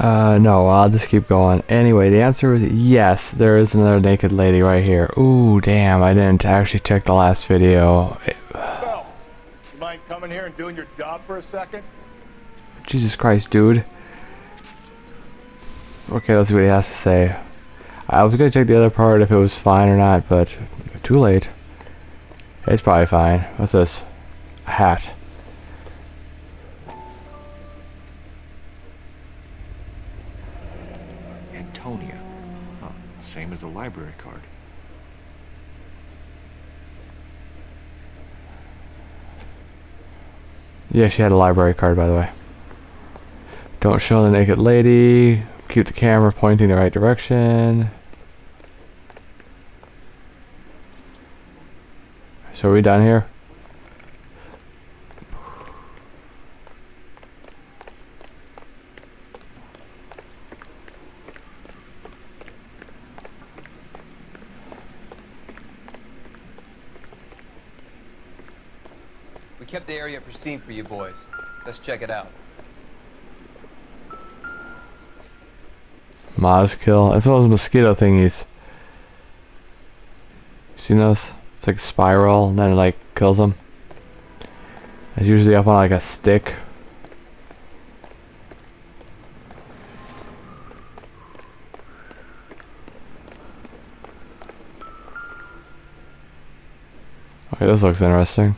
No, I'll just keep going. Anyway, the answer is yes, there is another naked lady right here. Ooh, damn, I didn't actually check the last video. Phelps, you mind coming here and doing your job for a second? Jesus Christ, dude. Okay, let's see what he has to say. I was gonna check the other part if it was fine or not, but too late. It's probably fine. What's this? A hat. Antonia. Huh. Same as the library card. Yeah, she had a library card, by the way. Don't show the naked lady. Keep the camera pointing the right direction. So are we done here? We kept the area pristine for you boys. Let's check it out. Moz kill. That's one of those mosquito thingies. Seen those? It's like a spiral and then it like kills them. It's usually up on like a stick. Okay, this looks interesting.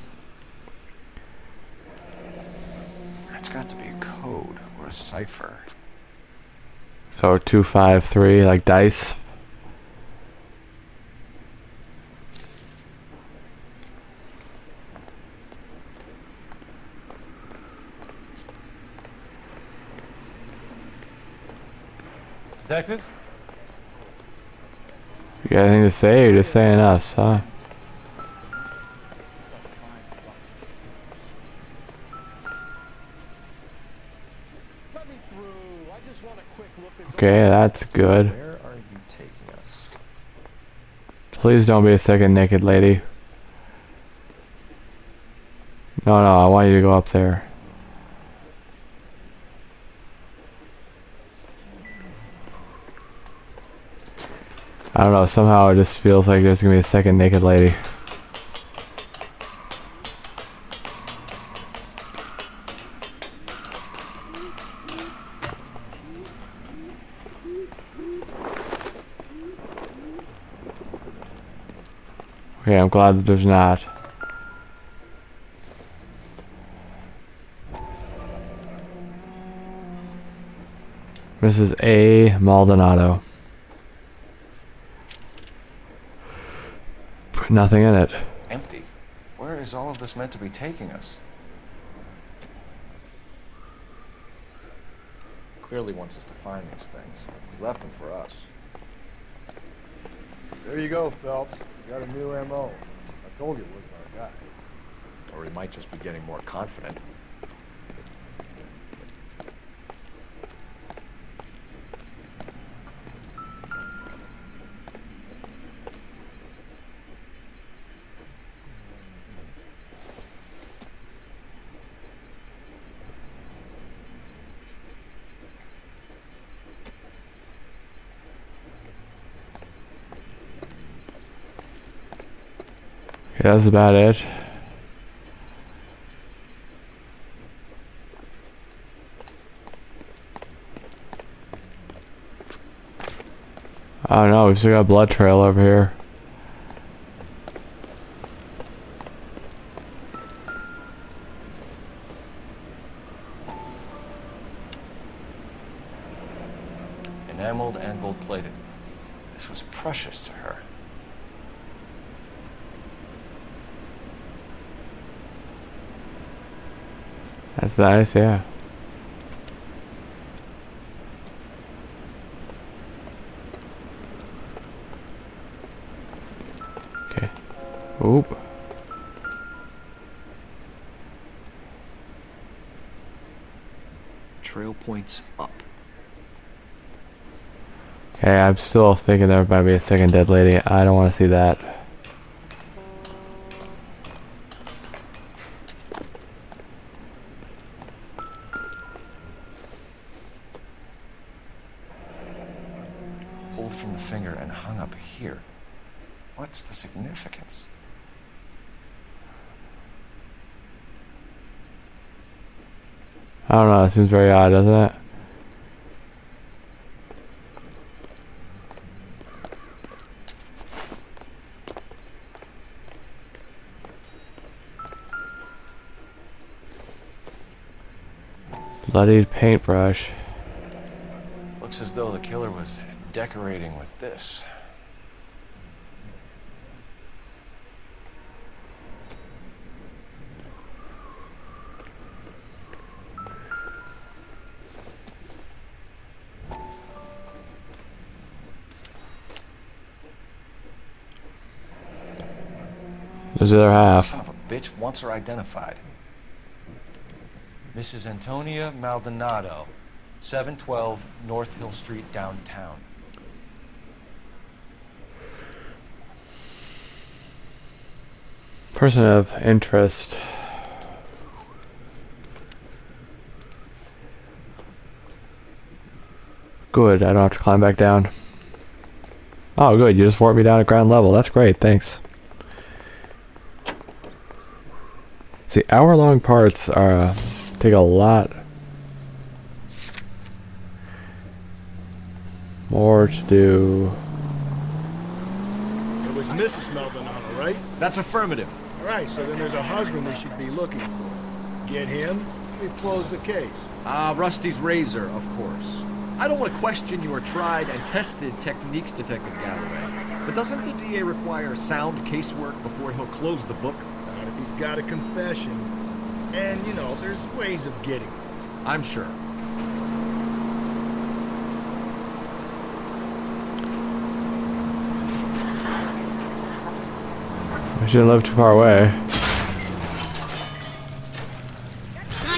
That's got to be a code or a cipher. So 253, like dice. Detectives? You got anything to say, or you're just saying us, huh? Okay, that's good. Where are you taking us? Please don't be a second naked lady. No, no, I want you to go up there. I don't know, somehow it just feels like there's gonna be a second naked lady. Okay, I'm glad that there's not. Mrs. A. Maldonado. Put nothing in it. Empty. Where is all of this meant to be taking us? Clearly wants us to find these things. He's left them for us. There you go, Phelps. You got a new MO. I told you it wasn't our guy. Or he might just be getting more confident. Okay, that's about it. I don't know, we've still got a blood trail over here. Enameled and gold-plated. This was precious to her. That's nice, yeah. Okay. Oop. Trail points up. Okay, I'm still thinking there might be a second dead lady. I don't want to see that. pulled from the finger and hung up here. What's the significance? I don't know, it seems very odd, doesn't it? Bloodied paintbrush. Looks as though the killer was decorating with this. There's the other half. Son of a bitch wants her identified. Mrs. Antonia Maldonado, 712 North Hill Street, downtown. Person of interest. Good, I don't have to climb back down. Oh, good, you just warped me down to ground level. That's great, thanks. See, hour-long parts are take a lot more to do. It was Mrs. Maldonado, right? That's affirmative. All right, so then there's a husband we should be looking for. Get him, we've closed the case. Rusty's razor, of course. I don't want to question your tried and tested techniques, Detective Galloway. But doesn't the DA require sound casework before he'll close the book? Not if he's got a confession. And, you know, there's ways of getting it. I'm sure. I shouldn't live too far away.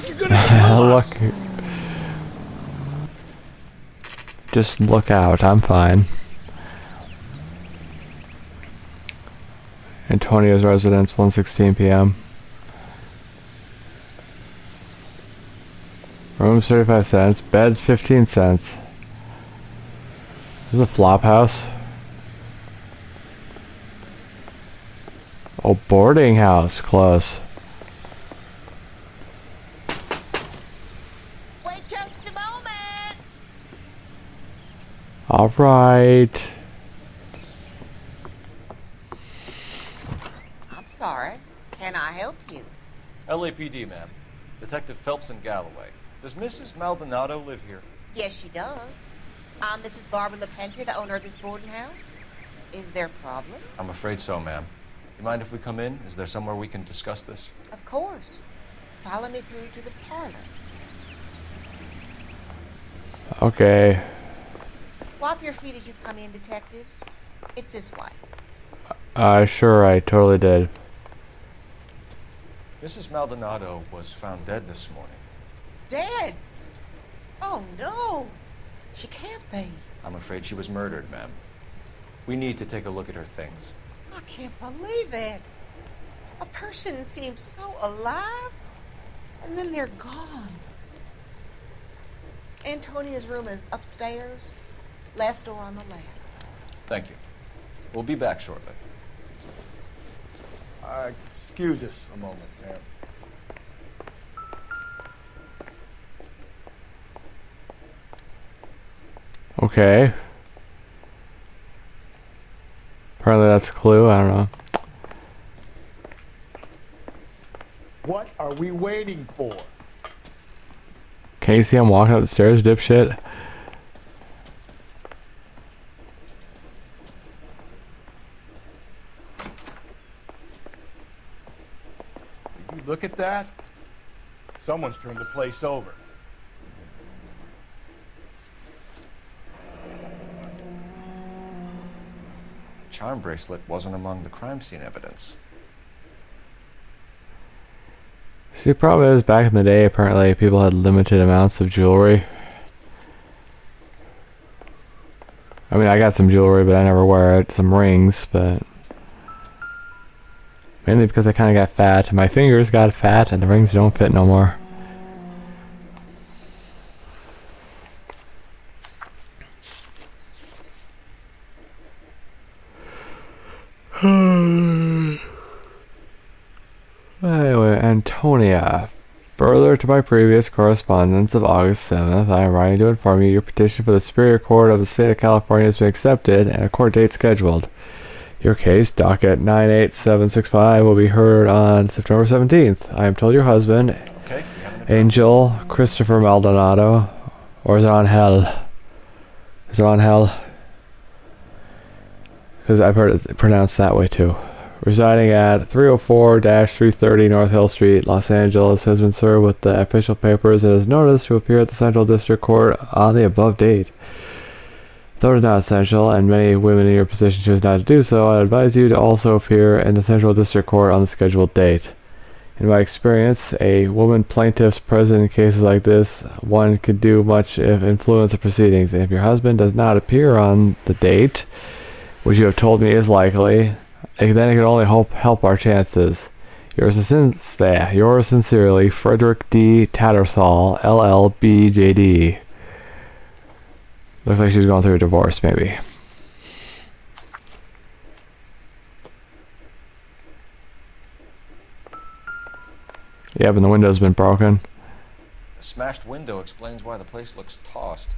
You're gonna kill us! Look. Just look out, I'm fine. Antonio's residence, 1:16 p.m. Room's 35 cents, bed's 15 cents. This is a flop house. Oh, boarding house, close. Wait just a moment. All right. I'm sorry. Can I help you? LAPD, ma'am. Detective Phelps and Galloway. Does Mrs. Maldonado live here? Yes, she does. I'm Mrs. Barbara LaPente, the owner of this boarding house. Is there a problem? I'm afraid so, ma'am. Do you mind if we come in? Is there somewhere we can discuss this? Of course. Follow me through to the parlor. Okay. Wipe your feet as you come in, detectives. It's this way. Sure, I totally did. Mrs. Maldonado was found dead this morning. Dead? Oh, no. She can't be. I'm afraid she was murdered, ma'am. We need to take a look at her things. I can't believe it. A person seems so alive, and then they're gone. Antonia's room is upstairs, last door on the left. Thank you. We'll be back shortly. Excuse us a moment, ma'am. Okay. Apparently that's a clue, I don't know. What are we waiting for? Can't you see I'm walking up the stairs, dipshit? Did you look at that? Someone's turned the place over. Charm bracelet wasn't among the crime scene evidence. See, the problem is, back in the day, apparently people had limited amounts of jewelry. I mean, I got some jewelry, but I never wear it. Some rings, but mainly because I kind of got fat. My fingers got fat, and the rings don't fit no more. Anyway, Antonia. Further to my previous correspondence of August 7th, I am writing to inform you your petition for the Superior Court of the State of California has been accepted and a court date scheduled. Your case, docket 98765, will be heard on September 17th. I am told your husband, Okay, we have an address. Angel Christopher Maldonado, or is it on hell? Is it on hell? Because I've heard it pronounced that way too. Residing at 304-330 North Hill Street, Los Angeles, has been served with the official papers and is noticed to appear at the Central District Court on the above date. Though it is not essential, and many women in your position choose not to do so, I advise you to also appear in the Central District Court on the scheduled date. In my experience, a woman plaintiff's present in cases like this, one could do much if influence the proceedings. And if your husband does not appear on the date, which you have told me is likely, then it can only help our chances. Yours sincerely, Frederick D. Tattersall, LLB, JD. Looks like she's going through a divorce, maybe. Yeah, but the window's been broken. A smashed window explains why the place looks tossed.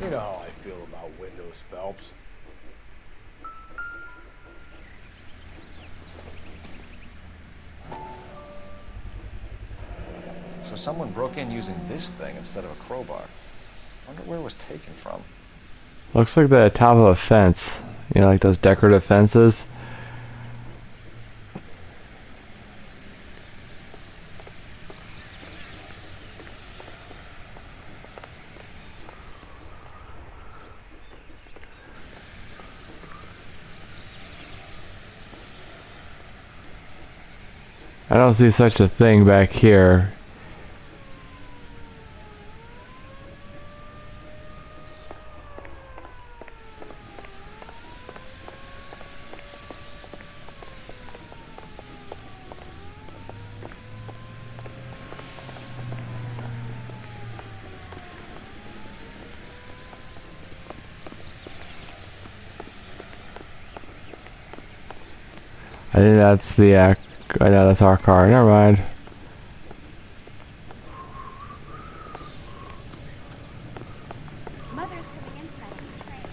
You know how I feel about windows, Phelps. So someone broke in using this thing instead of a crowbar. Wonder where it was taken from. Looks like the top of a fence. You know, like those decorative fences. I don't see such a thing back here. I think that's the I know that's our car. Never mind. Mother's coming in tonight on the train.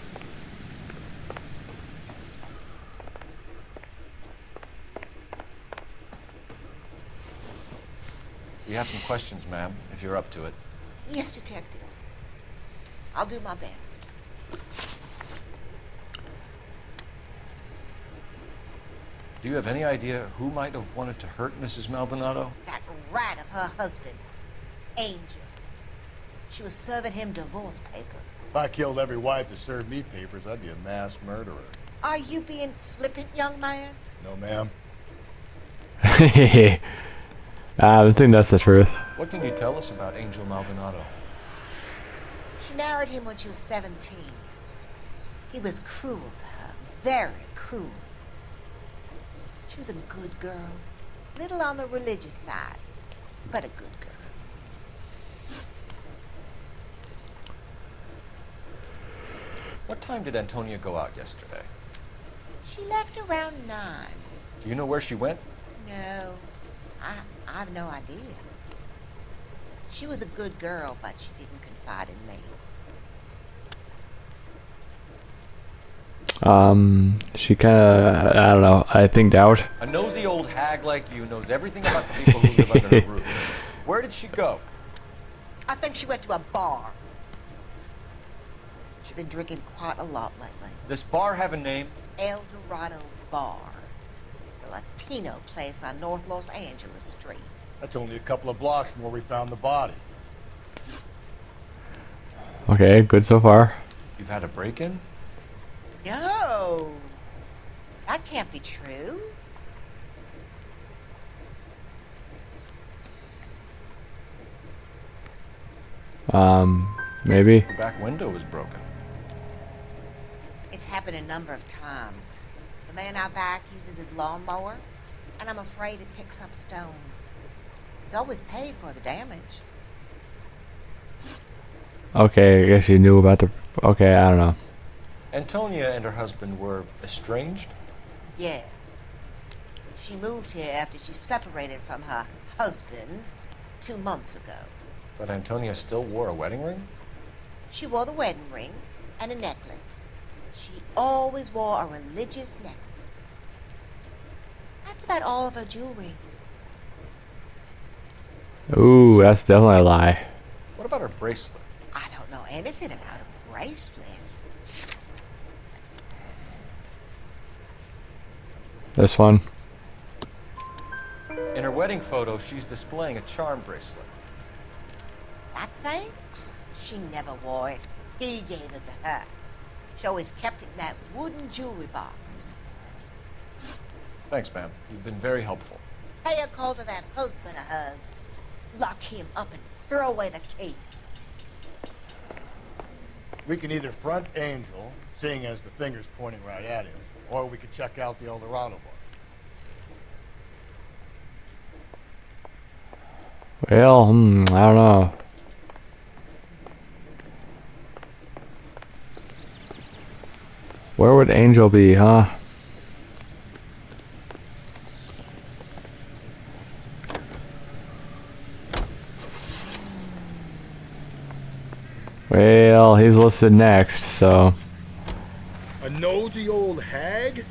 We have some questions, ma'am, if you're up to it. Yes, Detective. I'll do my best. Do you have any idea who might have wanted to hurt Mrs. Maldonado? That rat of her husband, Angel. She was serving him divorce papers. If I killed every wife that served me papers, I'd be a mass murderer. Are you being flippant, young man? No, ma'am. I think that's the truth. What can you tell us about Angel Maldonado? She married him when she was 17. He was cruel to her, very cruel. She was a good girl, little on the religious side, but a good girl. What time did Antonia go out yesterday? She left around 9. Do you know where she went? No, I have no idea. She was a good girl, but she didn't confide in me. She kinda, I don't know, I think doubt. A nosy old hag like you knows everything about the people who live under her roof. Where did she go? I think she went to a bar. She's been drinking quite a lot lately. This bar have a name? El Dorado Bar. It's a Latino place on North Los Angeles Street. That's only a couple of blocks from where we found the body. Okay, good so far. You've had a break-in? No, that can't be true. Maybe. The back window was broken. It's happened a number of times. The man out back uses his lawnmower, and I'm afraid it picks up stones. He's always paid for the damage. Okay, I guess you knew about the... Okay, I don't know. Antonia and her husband were estranged? Yes. She moved here after she separated from her husband 2 months ago. But Antonia still wore a wedding ring? She wore the wedding ring and a necklace. She always wore a religious necklace. That's about all of her jewelry. Ooh, that's definitely a lie. What about her bracelet? I don't know anything about a bracelet. This one. In her wedding photo, she's displaying a charm bracelet. That thing? She never wore it. He gave it to her. She always kept it in that wooden jewelry box. Thanks, ma'am. You've been very helpful. Pay a call to that husband of hers. Lock him up and throw away the key. We can either front Angel, seeing as the finger's pointing right at him, or we could check out the Eldorado bar. Well, I don't know. Where would Angel be, huh? Well, he's listed next, so... A nosy old hag?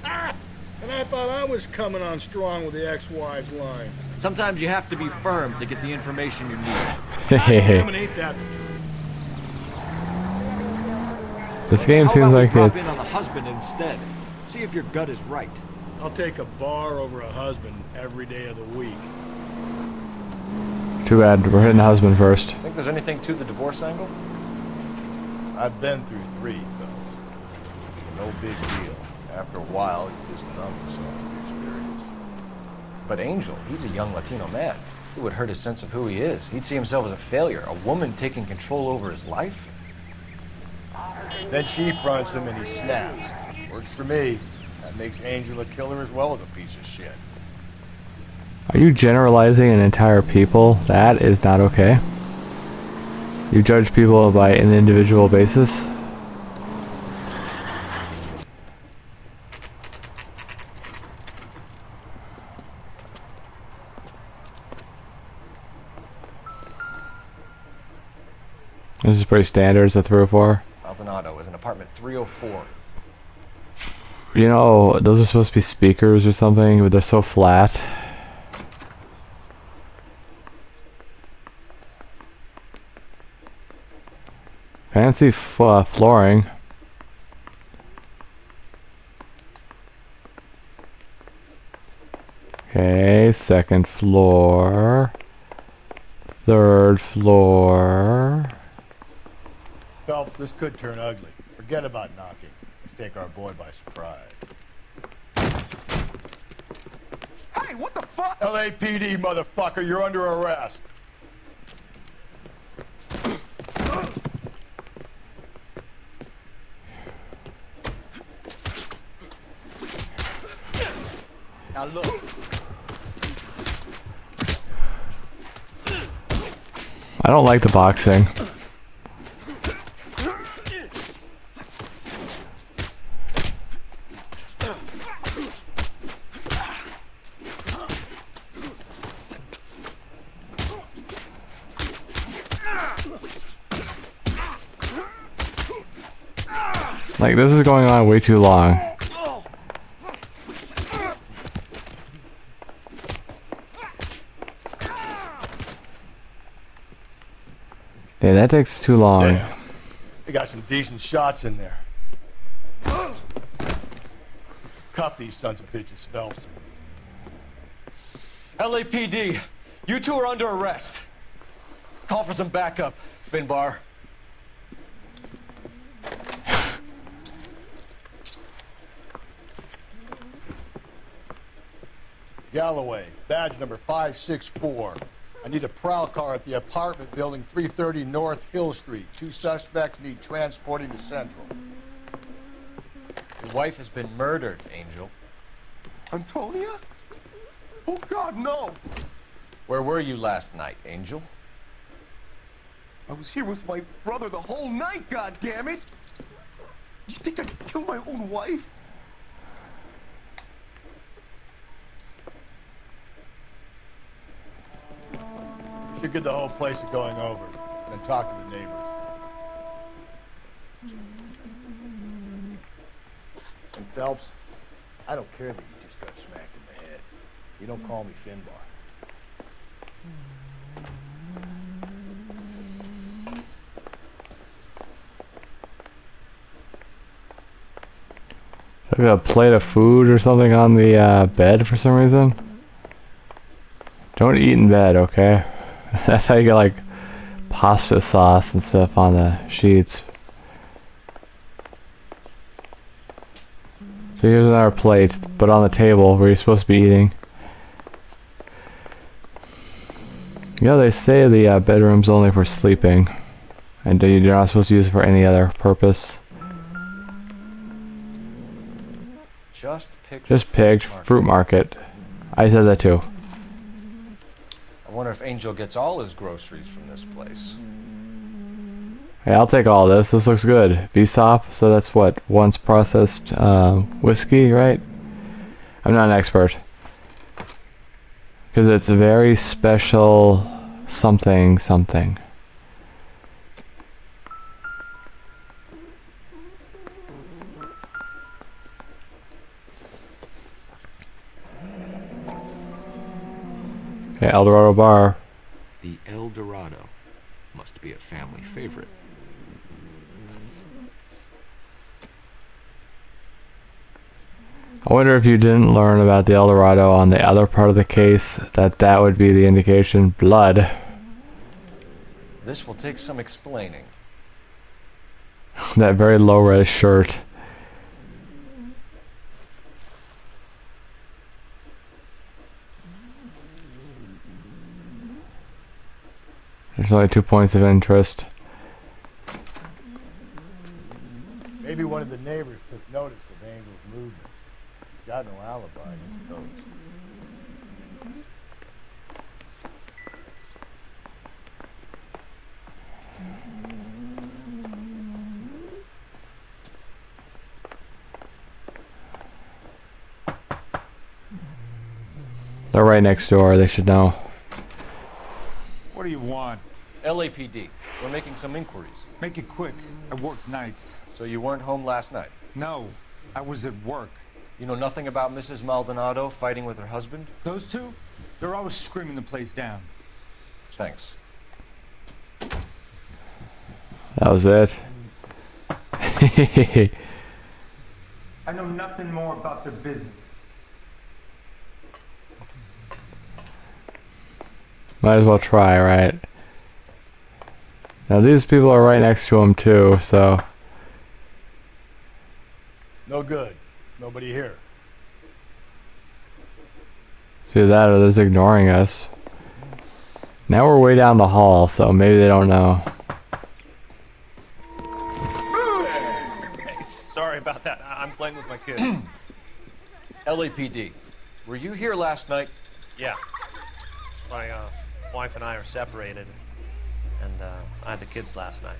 Ah! And I thought I was coming on strong with the ex-wives line. Sometimes you have to be firm to get the information you need. Damn, ain't that the truth? This game How seems about we like drop in it's... on the husband instead? See if your gut is right. I'll take a bar over a husband every day of the week. Too bad, we're hitting the husband first. Think there's anything to the divorce angle? I've been through 3, fellas. No big deal. After a while, you just numb yourself with the experience. But Angel, he's a young Latino man. It would hurt his sense of who he is. He'd see himself as a failure, a woman taking control over his life. Then she fronts him and he snaps. Works for me. That makes Angel a killer as well as a piece of shit. Are you generalizing an entire people? That is not okay. You judge people by an individual basis? This is pretty standard, it's a 304. Maldonado is in apartment 304. You know, those are supposed to be speakers or something, but they're so flat. Fancy flooring. Okay, second floor. Third floor. Phelps, this could turn ugly. Forget about knocking. Let's take our boy by surprise. Hey, what the fuck? LAPD, motherfucker, you're under arrest. Now look. I don't like the boxing. Like, this is going on way too long. Yeah, that takes too long. Damn. They got some decent shots in there. Cuff these sons of bitches, Phelps. LAPD, you two are under arrest. Call for some backup, Finbar. Galloway, badge number 564. I need a prowl car at the apartment building 330 North Hill Street. 2 suspects need transporting to Central. Your wife has been murdered, Angel. Antonia? Oh God, no! Where were you last night, Angel? I was here with my brother the whole night, goddammit! You think I'd kill my own wife? You should get the whole place going over, and then talk to the neighbors. And Phelps, I don't care that you just got smacked in the head. You don't call me Finbar. Like a plate of food or something on the bed for some reason. Don't eat in bed, okay? That's how you get like pasta sauce and stuff on the sheets. So here's another plate, but on the table where you're supposed to be eating. Yeah, they say the bedroom's only for sleeping, and you're not supposed to use it for any other purpose. Just picked fruit market. I said that too. I wonder if Angel gets all his groceries from this place. Hey, I'll take all this. This looks good. BSOP, so that's what? Once processed whiskey, right? I'm not an expert. Because it's a very special something something. Okay, El Dorado Bar. The El Dorado must be a family favorite. I wonder if you didn't learn about the El Dorado on the other part of the case, that would be the indication. Blood. This will take some explaining. That very low-res shirt. There's only 2 points of interest. Maybe one of the neighbors took notice of Angel's movement. He's got no alibi, I suppose. They're right next door. They should know. What do you want? LAPD. We're making some inquiries. Make it quick. I work nights. So you weren't home last night? No, I was at work. You know nothing about Mrs. Maldonado fighting with her husband? Those two? They're always screaming the place down. Thanks. That was it. I know nothing more about their business. Might as well try, right? Now these people are right next to him too, so... No good. Nobody here. See that, or they're just ignoring us. Now we're way down the hall, so maybe they don't know. Hey, sorry about that. I'm playing with my kids. LAPD. Were you here last night? Yeah. My wife and I are separated, and I had the kids last night.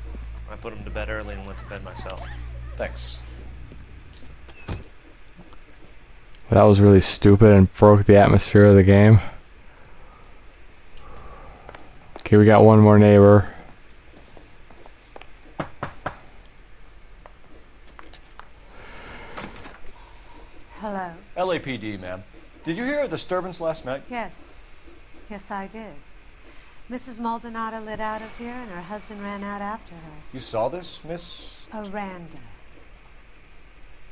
I put them to bed early and went to bed myself. Thanks. That was really stupid and broke the atmosphere of the game. Okay, we got one more neighbor. Hello. LAPD, ma'am. Did you hear a disturbance last night? Yes. Yes, I did. Mrs. Maldonado lit out of here, and her husband ran out after her. You saw this, Miss? Aranda.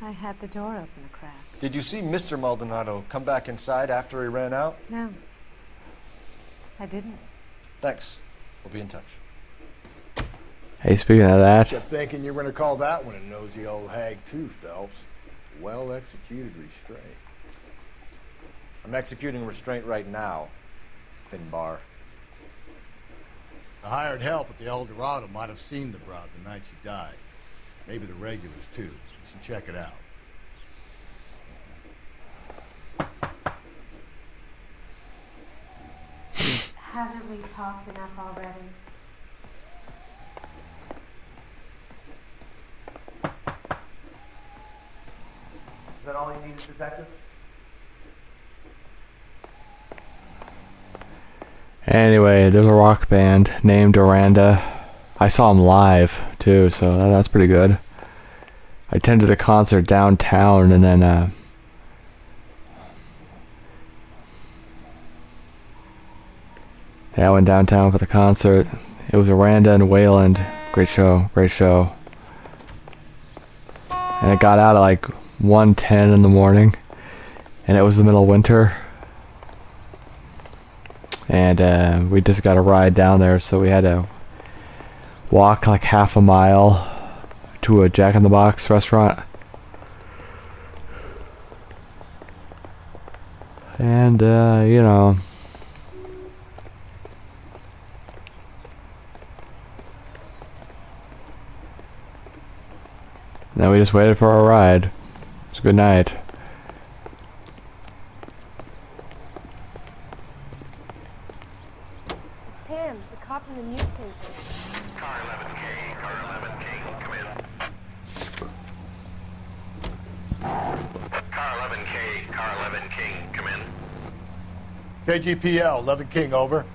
I had the door open a crack. Did you see Mr. Maldonado come back inside after he ran out? No. I didn't. Thanks. We'll be in touch. Hey, speaking of that... Kept thinking you were going to call that one a nosy old hag too, Phelps. Well-executed restraint. I'm executing restraint right now, Finbar. The hired help at the El Dorado might have seen the broad the night she died. Maybe the regulars, too. You should check it out. Haven't we talked enough already? Is that all you needed, Detective? Anyway, there's a rock band named Aranda. I saw them live too, so that's pretty good. I attended a concert downtown, and then yeah, I went downtown for the concert. It was Aranda and Wayland. Great show, great show. And it got out at like 1:10 in the morning, and it was the middle of winter. And we just got a ride down there, so we had to walk like half a mile to a Jack in the Box restaurant. And you know, then we just waited for our ride. It was a good night. Pam, the cop in the newspaper. Car 11K, car 11K, come in. Car 11K, car 11K, come in. KGPL, 11 King, over.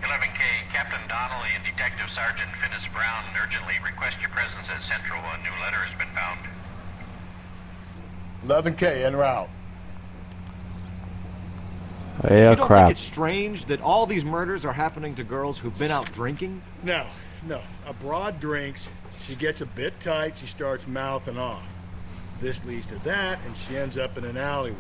11K, Captain Donnelly and Detective Sergeant Finnis Brown urgently request your presence at Central. A new letter has been found. 11K, en route. Yeah, You don't crap. think it's strange that all these murders are happening to girls who've been out drinking? No. A broad drinks, she gets a bit tight, she starts mouthing off. This leads to that, and she ends up in an alleyway.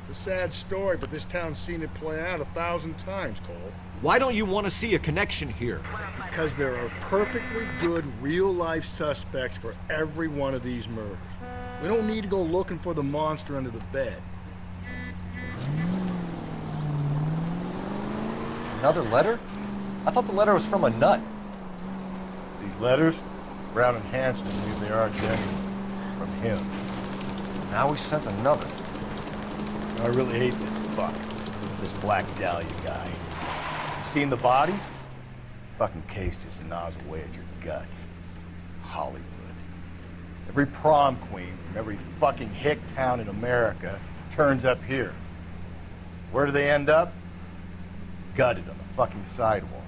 It's a sad story, but this town's seen it play out 1,000 times, Cole. Why don't you want to see a connection here? Because there are perfectly good real-life suspects for every one of these murders. We don't need to go looking for the monster under the bed. Another letter? I thought the letter was from a nut. These letters, Brown and Hanson believe they are genuine. From him. Now we sent another. I really hate this fuck. This Black Dahlia guy. You seen the body? Fucking case just gnaws away at your guts. Hollywood. Every prom queen from every fucking hick town in America turns up here. Where do they end up? Gutted on the fucking sidewalk.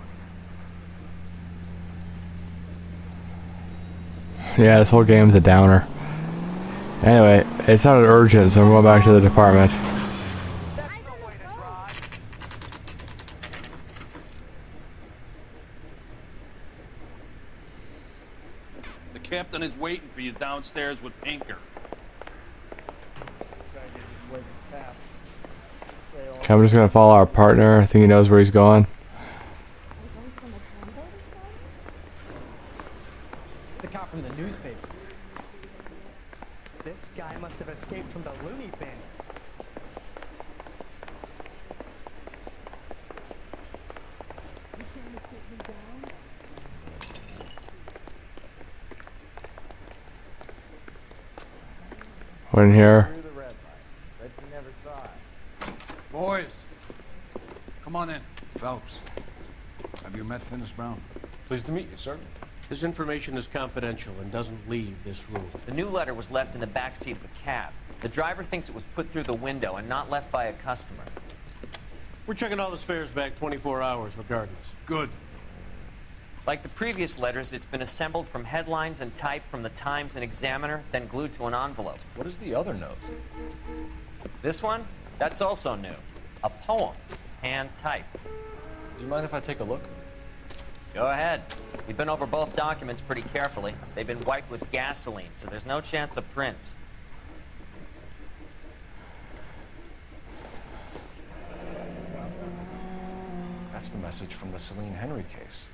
Yeah, this whole game's a downer. Anyway, it sounded urgent, so I'm going back to the department. The captain is waiting for you downstairs with Pinker. Okay, I'm just gonna follow our partner. I think he knows where he's going. The cop from the newspaper. This guy must have escaped from the loony bin. We're in here. Boys, come on in. Phelps, have you met Finnis Brown? Pleased to meet you, sir. This information is confidential and doesn't leave this room. The new letter was left in the back seat of a cab. The driver thinks it was put through the window and not left by a customer. We're checking all the fares back 24 hours regardless. Good. Like the previous letters, it's been assembled from headlines and typed from the Times and Examiner, then glued to an envelope. What is the other note? This one? That's also new. A poem, hand-typed. Do you mind if I take a look? Go ahead. We've been over both documents pretty carefully. They've been wiped with gasoline, so there's no chance of prints. That's the message from the Celine Henry case.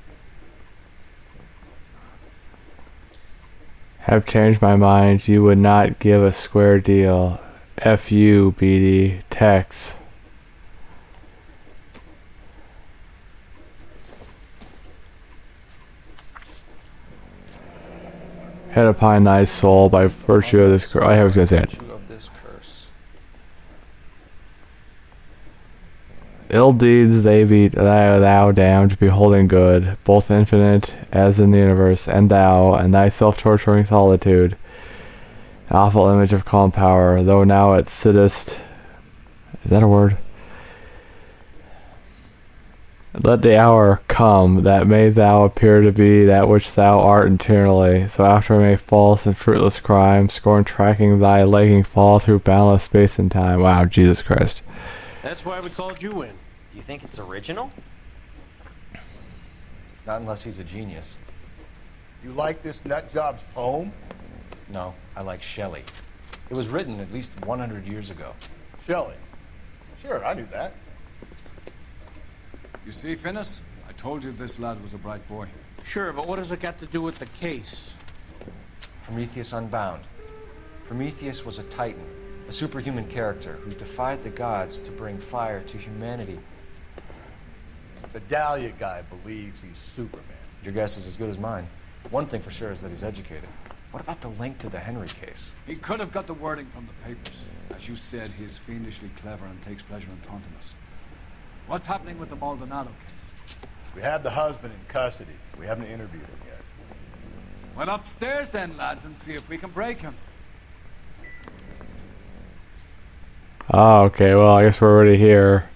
Have changed my mind. You would not give a square deal. F you, BD. Tex. Head upon thy soul by virtue of this curse. I was gonna say it. Of this curse. Ill deeds they be thou damned, beholding good, both infinite as in the universe, and thou, and thy self-torturing solitude, An awful image of calm power, though now it sittest. Is that a word? Let the hour come that may thou appear to be that which thou art internally. So after may false and fruitless crime, scorn tracking thy lagging fall through boundless space and time. Wow, Jesus Christ. That's why we called you in. Do you think it's original? Not unless he's a genius. You like this nutjob's poem? No, I like Shelley. It was written at least 100 years ago. Shelley. Sure, I knew that. You see, Finnis? I told you this lad was a bright boy. Sure, but what does it got to do with the case? Prometheus Unbound. Prometheus was a titan, a superhuman character who defied the gods to bring fire to humanity. The Dahlia guy believes he's Superman. Your guess is as good as mine. One thing for sure is that he's educated. What about the link to the Henry case? He could have got the wording from the papers. As you said, he is fiendishly clever and takes pleasure in taunting us. What's happening with the Maldonado case? We have the husband in custody. We haven't interviewed him yet. Well, upstairs then, lads, and see if we can break him. Oh, okay, well, I guess we're already here.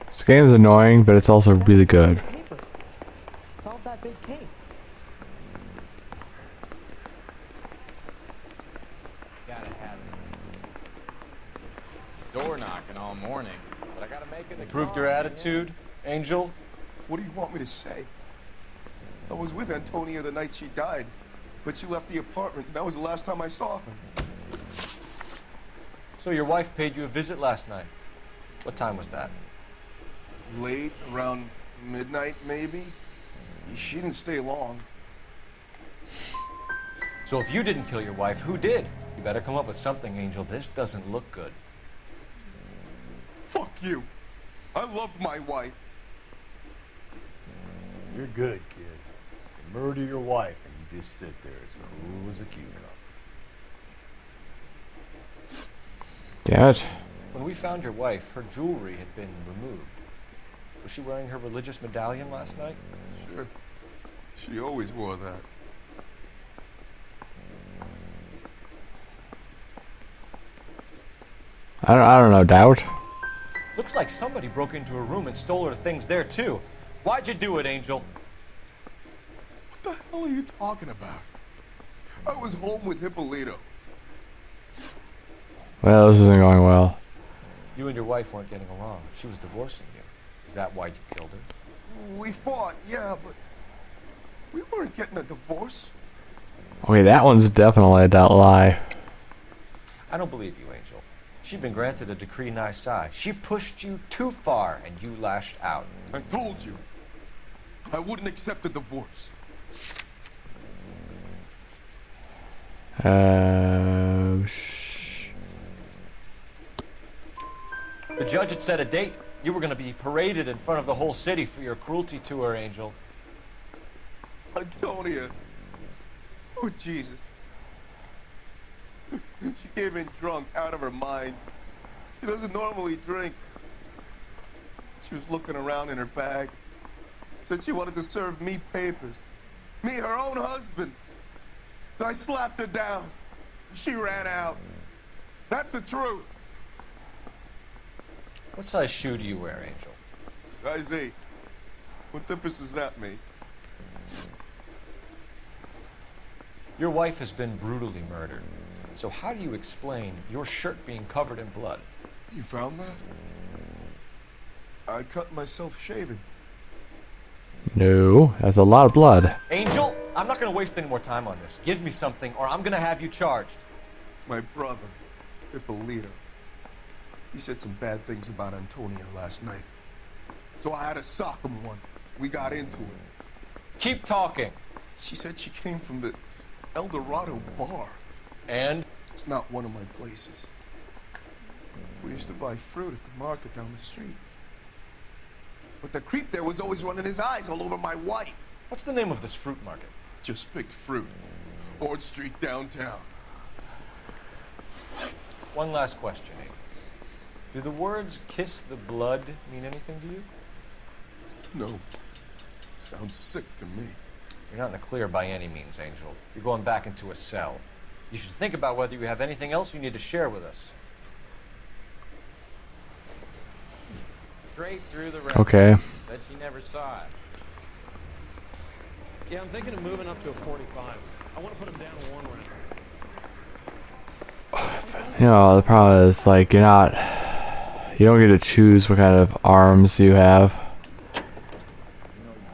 This game's annoying, but it's also really good. Solve that big case. Gotta have it. It's door knocking all morning, but I gotta make it. Improved your attitude, Angel? What do you want me to say? I was with Antonia the night she died, but she left the apartment. That was the last time I saw her. So your wife paid you a visit last night. What time was that? Late, around midnight, maybe. She didn't stay long. So if you didn't kill your wife, who did? You better come up with something, Angel. This doesn't look good. Fuck you. I loved my wife. You're good, kid. You murder your wife and you just sit there as cool as a cucumber. Damn it. When we found your wife, her jewelry had been removed. Was she wearing her religious medallion last night? Sure. She always wore that. I don't know, doubt. Looks like somebody broke into her room and stole her things there too. Why'd you do it, Angel? What the hell are you talking about? I was home with Hippolito. Well, this isn't going well. You and your wife weren't getting along. She was divorcing you. Is that why you killed her? We fought, yeah, but we weren't getting a divorce. Okay, that one's definitely a lie. I don't believe you, Angel. She'd been granted a decree nisi. She pushed you too far, and you lashed out. I told you. I wouldn't accept a divorce. The judge had set a date. You were going to be paraded in front of the whole city for your cruelty to her, Angel. Antonia. Oh, Jesus. She came in drunk, out of her mind. She doesn't normally drink. She was looking around in her bag. Said she wanted to serve me papers. Me, her own husband. So I slapped her down. She ran out. That's the truth. What size shoe do you wear, Angel? Size 8. What difference does that make? Your wife has been brutally murdered. So how do you explain your shirt being covered in blood? You found that? I cut myself shaving. No, that's a lot of blood. Angel, I'm not going to waste any more time on this. Give me something, or I'm going to have you charged. My brother, Hippolito. He said some bad things about Antonia last night. So I had to sock him one. We got into it. Keep talking. She said she came from the El Dorado bar. And? It's not one of my places. We used to buy fruit at the market down the street. But the creep there was always running his eyes all over my wife. What's the name of this fruit market? Just picked fruit. Ord Street downtown. One last question, Angel. Do the words kiss the blood mean anything to you? No. Sounds sick to me. You're not in the clear by any means, Angel. You're going back into a cell. You should think about whether you have anything else you need to share with us. Straight through the road. Okay. Said she never saw it. Yeah, I'm thinking of moving up to a 45. I want to put him down one round. You know, the problem is, like, you don't get to choose what kind of arms you have.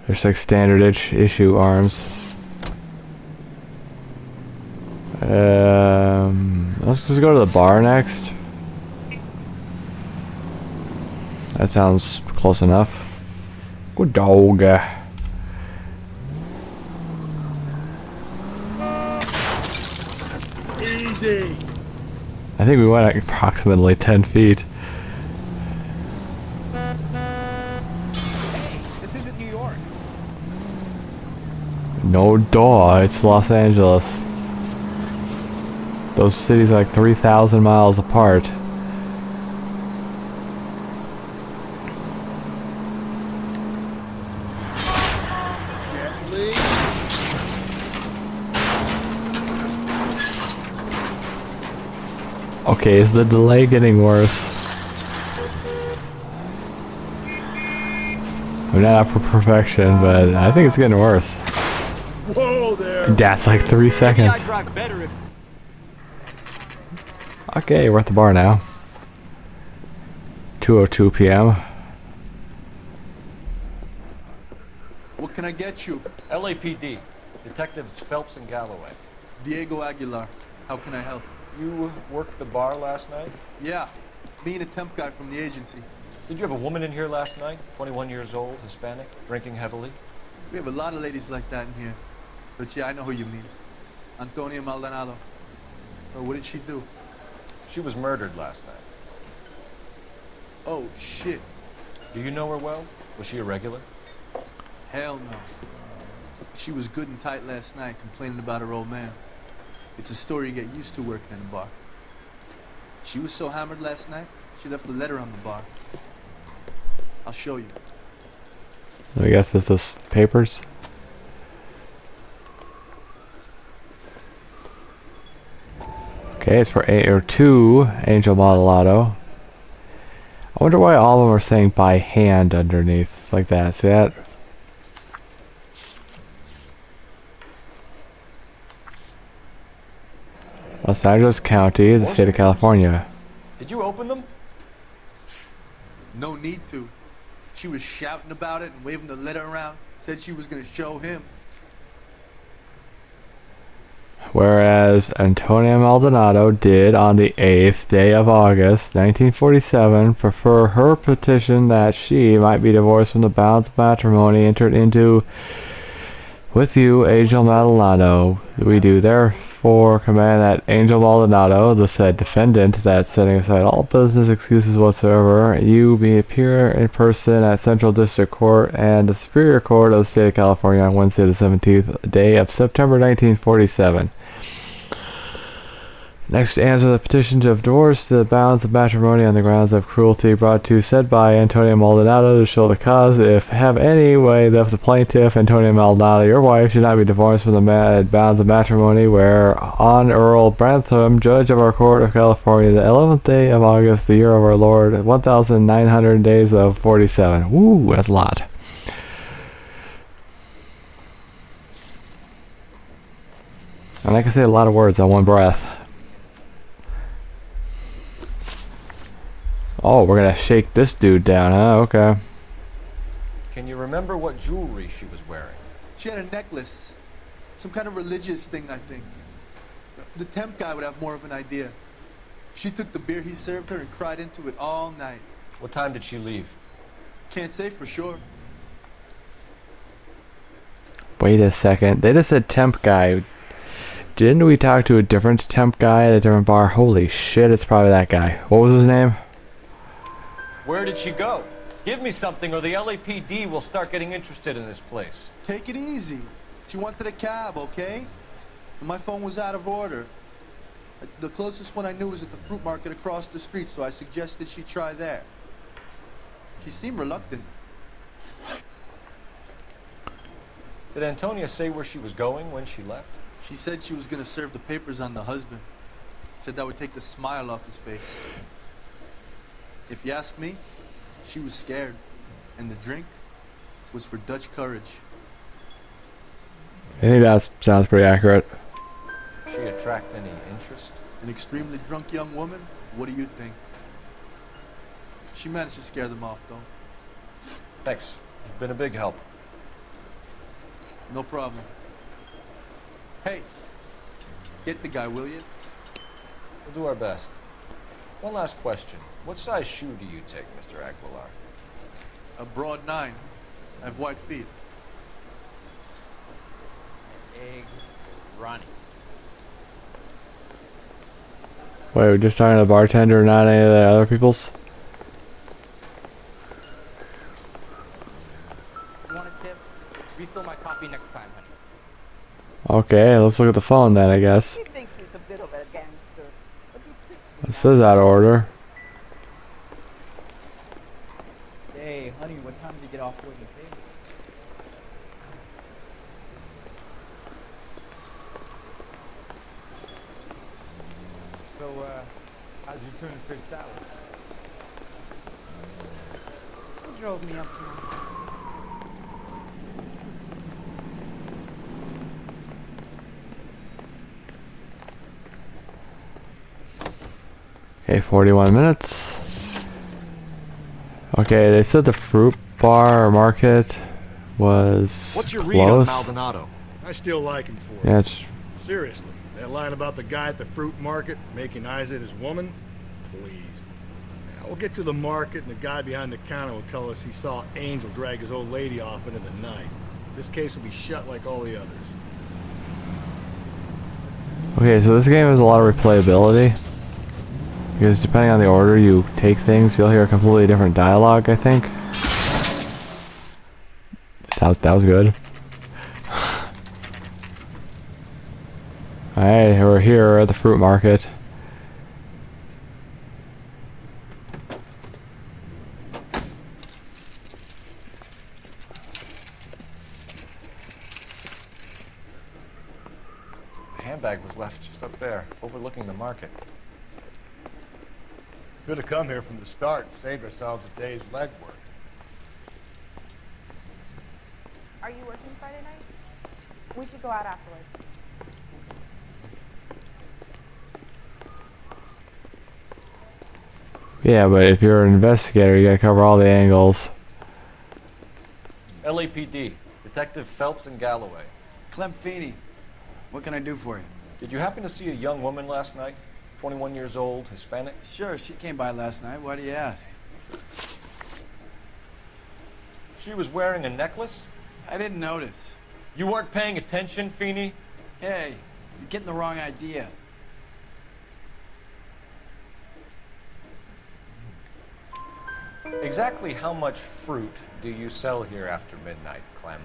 There's like standard issue arms. Let's just go to the bar next. That sounds close enough. Good dog. Easy. I think we went at approximately 10 feet. This isn't New York. No duh, it's Los Angeles. Those cities are like 3,000 miles apart. Okay, is the delay getting worse? I'm not out for perfection, but I think it's getting worse. Whoa there. That's like 3 seconds. Okay, we're at the bar now. 2:02 p.m. What can I get you? LAPD. Detectives Phelps and Galloway. Diego Aguilar. How can I help? You worked the bar last night? Yeah. Me and a temp guy from the agency. Did you have a woman in here last night? 21 years old, Hispanic, drinking heavily? We have a lot of ladies like that in here. But yeah, I know who you mean. Antonia Maldonado. Oh, what did she do? She was murdered last night. Oh, shit. Do you know her well? Was she a regular? Hell no. She was good and tight last night, complaining about her old man. It's a story you get used to working in a bar. She was so hammered last night, she left a letter on the bar. I'll show you. I guess this is papers. Okay, it's for two Angel Maldonado. I wonder why all of them are saying by hand underneath like that. See that? Los Angeles County, the state of California. Did you open them? No need to. She was shouting about it and waving the letter around. Said she was gonna show him. Whereas Antonia Maldonado did on the 8th day of August, 1947, prefer her petition that she might be divorced from the bounds of matrimony entered into with you, Angel Maldonado. We do therefore command that Angel Maldonado, the said defendant, that setting aside all business excuses whatsoever, you be appear in person at Central District Court and the Superior Court of the State of California on Wednesday the 17th day of September 1947. Next, answer the petition of divorce to the bounds of matrimony on the grounds of cruelty brought to said by Antonia Maldonado to show the cause. If have any way that the plaintiff, Antonia Maldonado, your wife, should not be divorced from the bounds of matrimony, where on Earl Brantham, Judge of our Court of California, the 11th day of August, the year of our Lord, 1,900 days of 47. Woo, that's a lot. And I can say a lot of words on one breath. Oh, we're gonna shake this dude down, huh? Okay. Can you remember what jewelry she was wearing? She had a necklace. Some kind of religious thing, I think. The temp guy would have more of an idea. She took the beer he served her and cried into it all night. What time did she leave? Can't say for sure. Wait a second. They just said temp guy. Didn't we talk to a different temp guy at a different bar? Holy shit, it's probably that guy. What was his name? Where did she go? Give me something or the LAPD will start getting interested in this place. Take it easy. She wanted a cab, okay? And my phone was out of order. The closest one I knew was at the fruit market across the street, so I suggested she try there. She seemed reluctant. Did Antonia say where she was going when she left? She said she was gonna serve the papers on the husband. Said that would take the smile off his face. If you ask me, she was scared. And the drink was for Dutch courage. I think that sounds pretty accurate. She attract any interest? An extremely drunk young woman? What do you think? She managed to scare them off, though. Thanks. You've been a big help. No problem. Hey, get the guy, will you? We'll do our best. One last question. What size shoe do you take, Mr. Aguilar? A broad 9. I have wide feet. Eggs running. Wait, we're just talking to the bartender, not any of the other people's? You want a tip? Refill my coffee next time, honey. Okay, let's look at the phone then, I guess. He thinks he's a bit of a gangster. But he treats me This is out of order. Say, honey, what time did you get off work and table? So, how'd you turn fish salad? Who drove me up here? Okay, 41 minutes. Okay, they said the fruit bar or market was What's your read on close. Maldonado? I still like him for it. Yeah, it's Seriously, that line about the guy at the fruit market making eyes at his woman? Please. Now, we'll get to the market and the guy behind the counter will tell us he saw Angel drag his old lady off into the night. This case will be shut like all the others. okay, so this game has a lot of replayability. Because depending on the order you take things, you'll hear a completely different dialogue, I think. That was good. Alright, we're here at the fruit market. The handbag was left just up there, overlooking the market. Could have come here from the start and saved ourselves a day's legwork. Are you working Friday night? We should go out afterwards. Yeah, but if you're an investigator, you gotta cover all the angles. LAPD, Detective Phelps and Galloway. Clem Feeney, what can I do for you? Did you happen to see a young woman last night? 21 years old, Hispanic? Sure, she came by last night. Why do you ask? She was wearing a necklace? I didn't notice. You weren't paying attention, Feeney? Hey, you're getting the wrong idea. Exactly how much fruit do you sell here after midnight, Clem?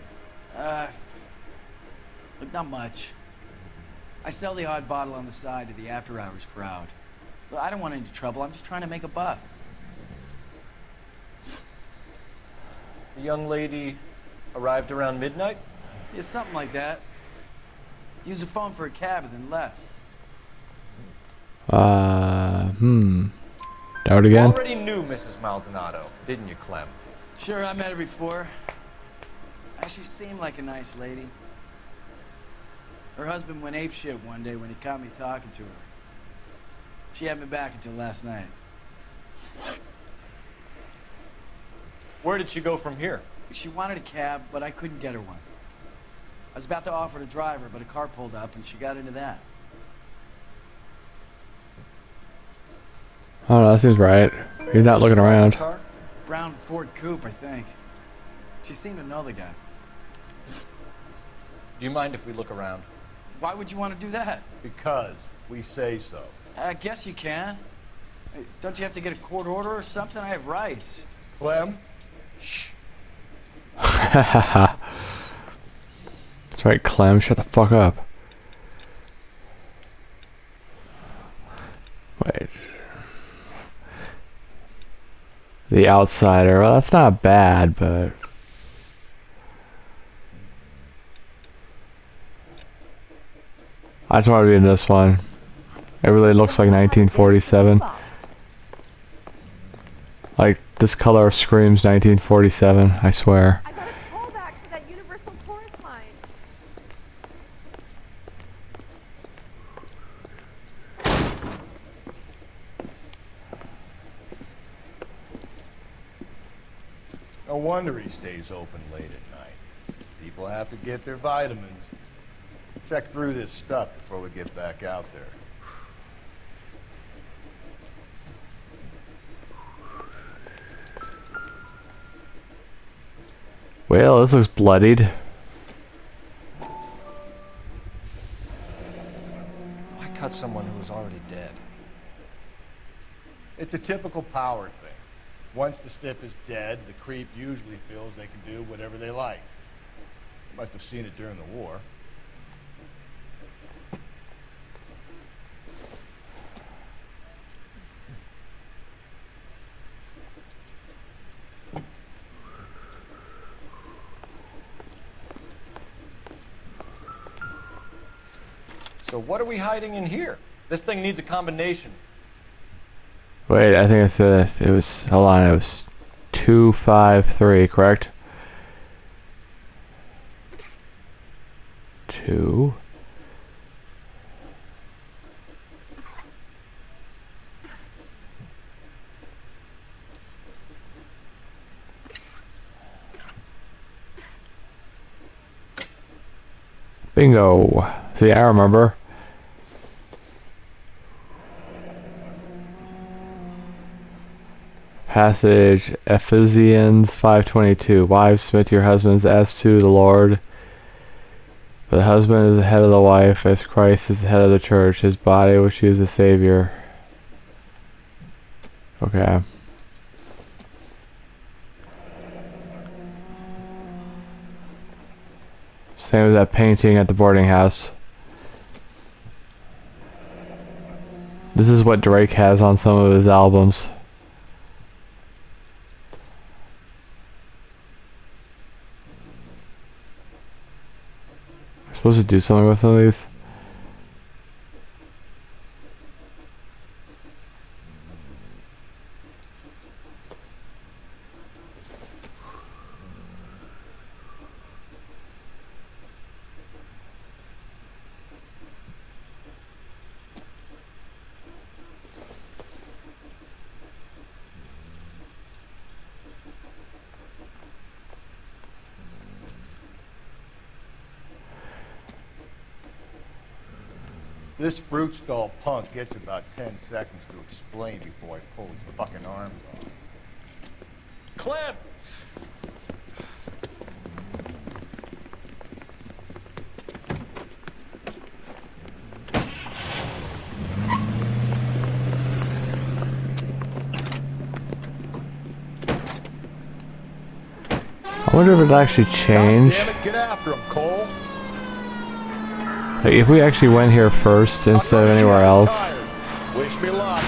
Look, not much. I sell the odd bottle on the side to the after-hours crowd. Look, I don't want any trouble. I'm just trying to make a buck. The young lady arrived around midnight? Yeah, something like that. Used the phone for a cab and then left. Doubt You again? already knew Mrs. Maldonado, didn't you, Clem? Sure, I met her before. She seemed like a nice lady. Her husband went apeshit one day when he caught me talking to her. She had me back until last night. Where did she go from here? She wanted a cab, but I couldn't get her one. I was about to offer to drive her, but a car pulled up and she got into that. Oh no, that seems right. He's not looking around. Car? Brown Ford Coupe, I think. She seemed to know the guy. Do you mind if we look around? Why would you want to do that? Because we say so. I guess you can. Hey, don't you have to get a court order or something? I have rights. Clem? Shh. That's right, Clem. Shut the fuck up. Wait. The Outsider. Well, that's not bad, but I just want to be in this one. It really looks like 1947. Like, this color screams 1947, I swear. I got a call back for that Universal Tourist line. No wonder he stays open late at night. People have to get their vitamins. Check through this stuff before we get back out there. Well, this looks bloodied. Why cut someone who was already dead? It's a typical power thing. Once the stiff is dead, the creep usually feels they can do whatever they like. Must have seen it during the war. So what are we hiding in here? This thing needs a combination. Wait, I think I said this. It was, hold on, it was 253, correct? 2. Bingo. See, I remember. Passage Ephesians 5:22. Wives, submit to your husbands as to the Lord. For the husband is the head of the wife, as Christ is the head of the church, his body, which he is the Savior. Okay. Same as that painting at the boarding house. This is what Drake has on some of his albums. I'm supposed to do something with some of these. This fruit stall punk gets about 10 seconds to explain before I pull his fucking arms off. Clem! I wonder if it'd actually change. Damn it, get after him, Cole. Like, if we actually went here first instead of anywhere else. Wish me luck.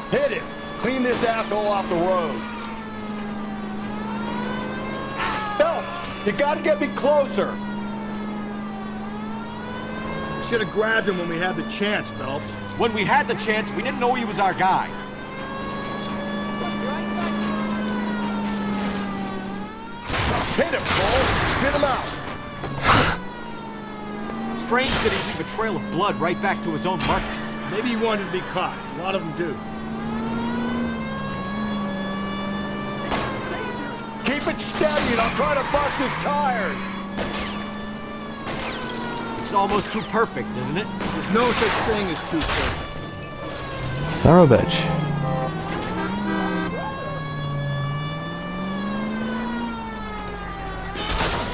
Hit him. Clean this asshole off the road. Phelps, you gotta get me closer. Should have grabbed him when we had the chance, Phelps. When we had the chance, we didn't know he was our guy. Hit him, Cole. Spit him out. Strange that he'd leave a trail of blood right back to his own muscle. Maybe he wanted to be caught. A lot of them do. Keep it steady and I'll try to bust his tires. It's almost too perfect, isn't it? There's no such thing as too perfect. Son of a bitch.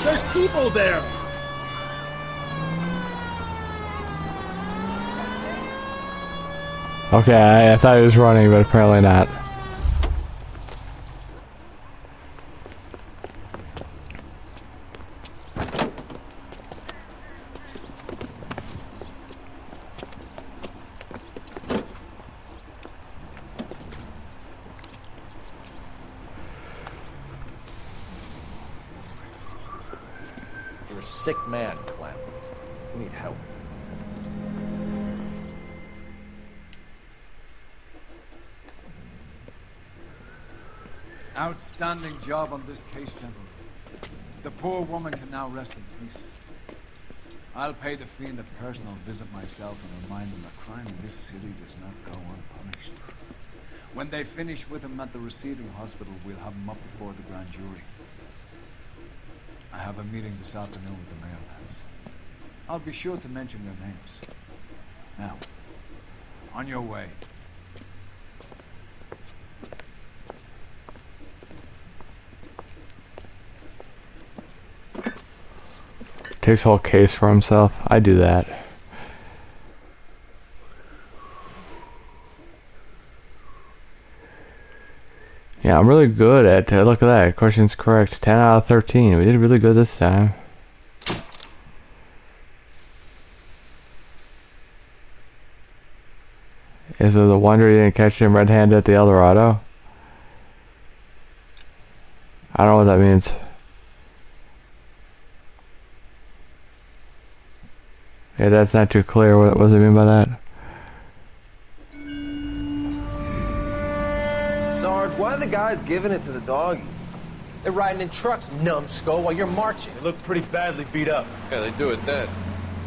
There's people there! Okay, I thought he was running, but apparently not. You're a sick man, Clem. You need help. Outstanding job on this case, gentlemen. The poor woman can now rest in peace. I'll pay the fiend a personal visit myself and remind him that crime in this city does not go unpunished. When they finish with him at the receiving hospital, we'll have him up before the grand jury. I have a meeting this afternoon with the mayor, lads. I'll be sure to mention your names. Now, on your way. Takes a whole case for himself. I do that. Yeah, I'm really good at, look at that, question's correct, 10 out of 13. We did really good this time. Is it the wonder you didn't catch him red-handed at the El Dorado? I don't know what that means. Yeah, that's not too clear. What does it mean by that? Sarge, why are the guys giving it to the doggies? They're riding in trucks, numbskull, while you're marching. They look pretty badly beat up. Yeah, they do it then.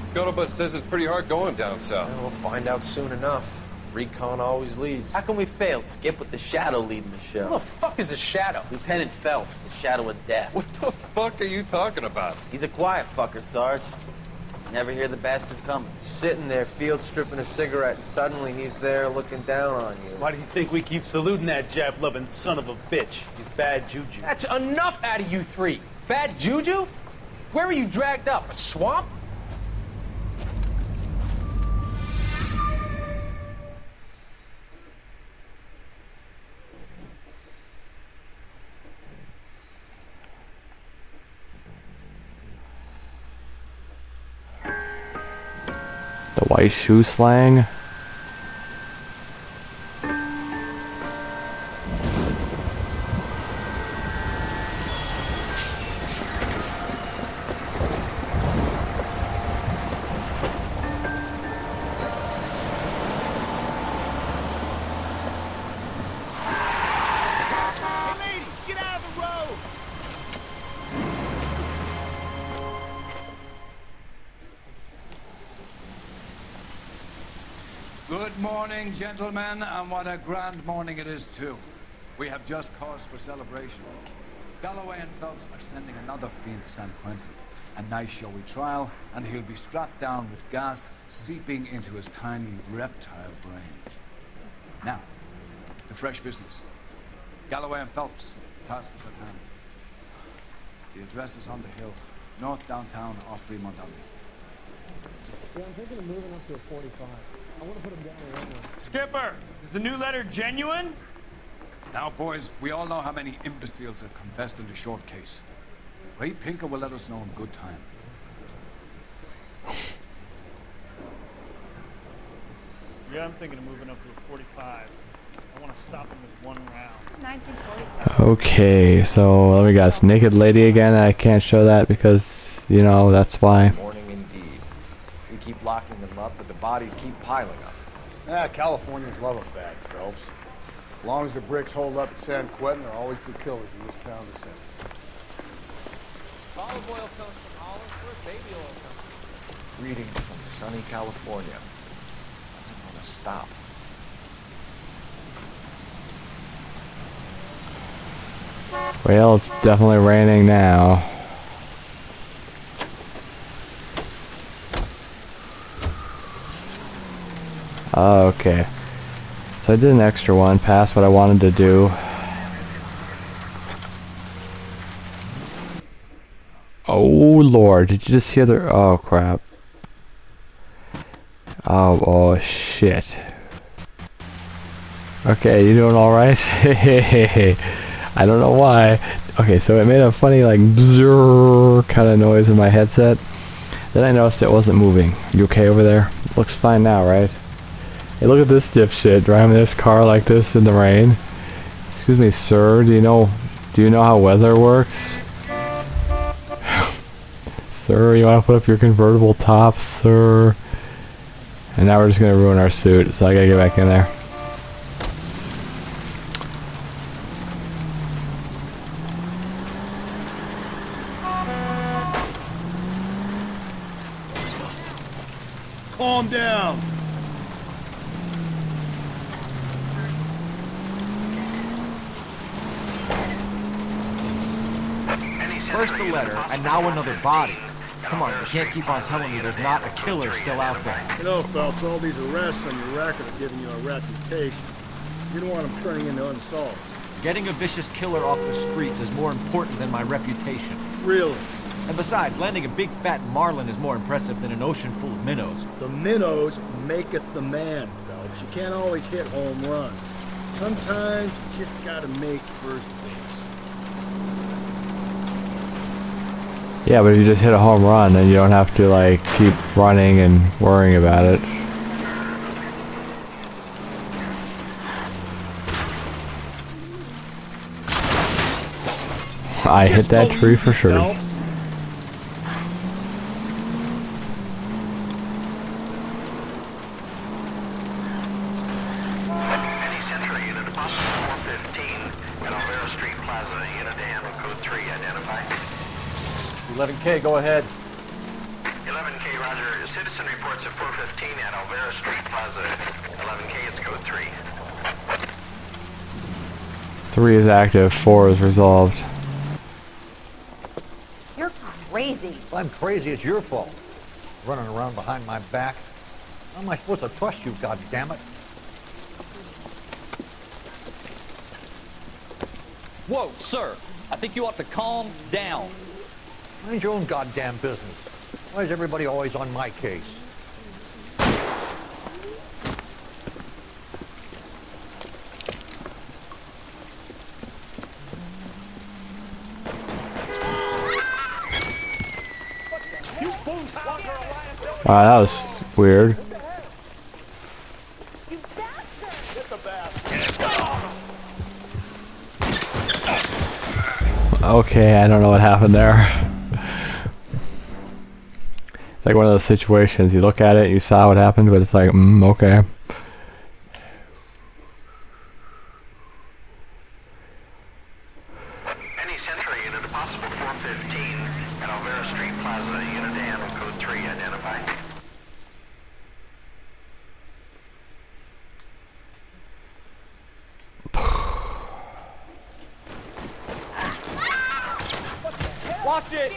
Scuttlebutt says it's pretty hard going down south. We'll find out soon enough. Recon always leads. How can we fail, Skip, with the Shadow leading the show? Who the fuck is the Shadow? Lieutenant Phelps, the Shadow of Death. What the fuck are you talking about? He's a quiet fucker, Sarge. Never hear the bastard coming. Sitting there, field stripping a cigarette, and suddenly he's there looking down on you. Why do you think we keep saluting that Jap-loving son of a bitch? He's bad juju. That's enough out of you three. Bad juju? Where were you dragged up? A swamp? The white shoe slang. Good morning, gentlemen, and what a grand morning it is, too. We have just cause for celebration. Galloway and Phelps are sending another fiend to San Quentin. A nice showy trial, and he'll be strapped down with gas seeping into his tiny reptile brain. Now, to fresh business. Galloway and Phelps, task is at hand. The address is on the hill, north downtown off Fremont Avenue. Yeah, I'm thinking of moving up to a 45. I want to put him down there anyway. Skipper, is the new letter genuine? Now, boys, we all know how many imbeciles have confessed in the short case. Ray Pinker will let us know in good time. Yeah, I'm thinking of moving up to a 45. I want to stop him with one round. 1947. Okay, so we got naked lady again. I can't show that because, you know, that's why. Morning indeed. We keep locking them up, but the bodies keep piling up. Ah, Californians love a fag, Phelps. As long as the bricks hold up at San Quentin, there'll always be killers in this town to send. Olive oil comes from Holland. Where baby oil comes from? Greetings from sunny California. Doesn't want to stop. Well, it's definitely raining now. Okay. So I did an extra one, past what I wanted to do. Oh Lord, did you just hear the... Oh crap. Oh shit. Okay, you doing alright? I don't know why. Okay, so it made a funny like bzzz kind of noise in my headset. Then I noticed it wasn't moving. You okay over there? Looks fine now, right? Hey, look at this dipshit driving this car like this in the rain. Excuse me, sir. Do you know how weather works? Sir, you want to put up your convertible top, sir? And now we're just going to ruin our suit, so I gotta get back in there. Calm down. First the letter, and now another body. Come on, you can't keep on telling me there's not a killer still out there. You know, Phelps, all these arrests on your record are giving you a reputation. You don't want them turning into unsolved. Getting a vicious killer off the streets is more important than my reputation. Really? And besides, landing a big fat marlin is more impressive than an ocean full of minnows. The minnows maketh the man, Phelps. You can't always hit home runs. Sometimes you just gotta make first base. Yeah, but if you just hit a home run, then you don't have to like keep running and worrying about it. I hit that tree for sure. K, go ahead. 11K, roger. Citizen reports at 415 at Alvera Street Plaza. 11K, it's code 3. 3 is active, 4 is resolved. You're crazy. If I'm crazy, it's your fault. Running around behind my back. How am I supposed to trust you, goddammit? Whoa, sir. I think you ought to calm down. Mind your own goddamn business. Why is everybody always on my case? Wow, that was weird. Okay, I don't know what happened there. It's like one of those situations, you look at it, you saw what happened, but it's like, okay. Any Century unit, a possible 415 at Alvera Street Plaza. Unit to handle code 3, identify. Watch it!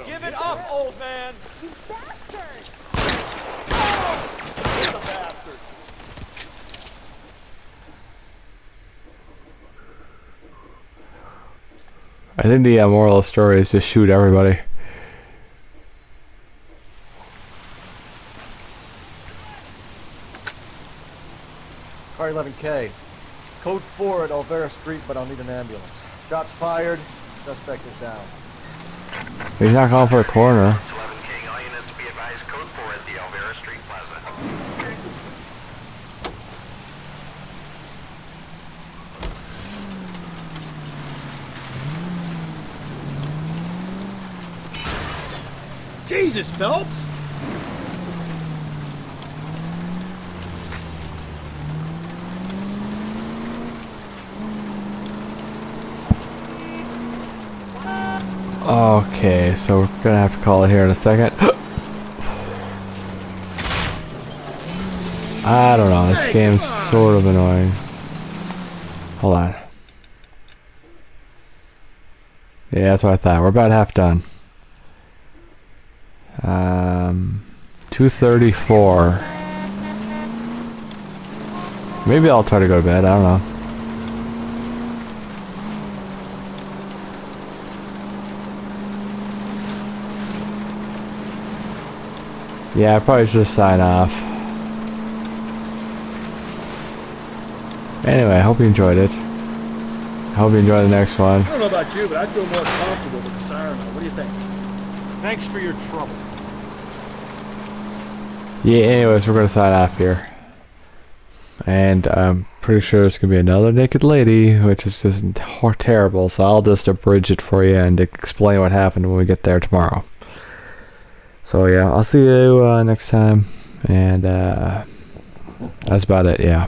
Give it up, old man! You bastard! He's a bastard! I think the moral of the story is just shoot everybody. Car 11K. Code 4 at Alvera Street, but I'll need an ambulance. Shots fired. Suspect is down. He's not calling for the coroner. 11K, all units be advised, code 4 at the Alvera Street Plaza. Jesus, Phelps! Okay, so we're gonna have to call it here in a second. I don't know, this game's sort of annoying. Hold on. Yeah, that's what I thought. We're about half done. 2:34. Maybe I'll try to go to bed, I don't know. Yeah, I probably should just sign off. Anyway, I hope you enjoyed it. I hope you enjoy the next one. I don't know about you, but I feel more comfortable with the siren on. What do you think? Thanks for your trouble. Yeah, anyways, we're going to sign off here. And I'm pretty sure there's going to be another naked lady, which is just terrible. So I'll just abridge it for you and explain what happened when we get there tomorrow. So yeah, I'll see you next time. And that's about it, yeah.